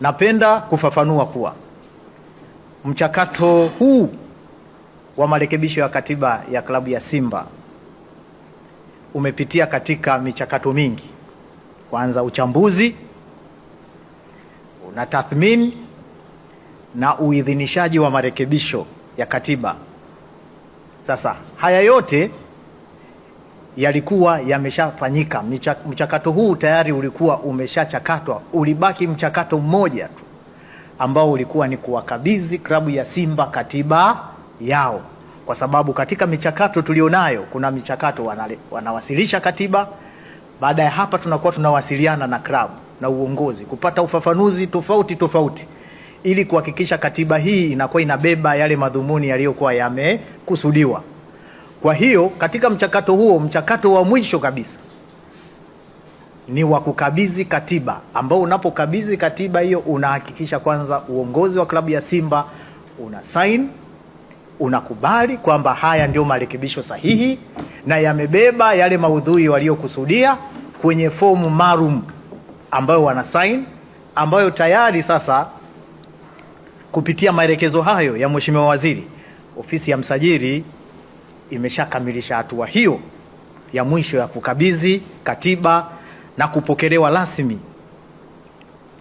Napenda kufafanua kuwa mchakato huu wa marekebisho ya katiba ya klabu ya Simba umepitia katika michakato mingi. Kwanza uchambuzi, una tathmini na uidhinishaji wa marekebisho ya katiba. Sasa haya yote yalikuwa yameshafanyika. Mchakato huu tayari ulikuwa umeshachakatwa. Ulibaki mchakato mmoja tu ambao ulikuwa ni kuwakabidhi klabu ya Simba katiba yao, kwa sababu katika michakato tulionayo kuna michakato wanawasilisha katiba. Baada ya hapa tunakuwa tunawasiliana na klabu na uongozi kupata ufafanuzi tofauti ili kuhakikisha katiba hii inakuwa inabeba yale madhumuni yaliyokuwa yamekusudiwa. Kwa hiyo katika mchakato huo, mchakato wa mwisho kabisa ni wa kukabidhi katiba, ambao unapokabidhi katiba hiyo unahakikisha kwanza uongozi wa klabu ya Simba una sign, unakubali kwamba haya ndio marekebisho sahihi na yamebeba yale maudhui waliokusudia kwenye fomu maalum ambayo wana sign, ambayo tayari sasa kupitia maelekezo hayo ya Mheshimiwa Waziri, ofisi ya msajili imeshakamilisha hatua hiyo ya mwisho ya kukabidhi katiba na kupokelewa rasmi,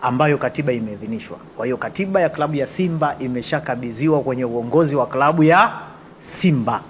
ambayo katiba imeidhinishwa. Kwa hiyo katiba ya klabu ya Simba imeshakabidhiwa kwenye uongozi wa klabu ya Simba.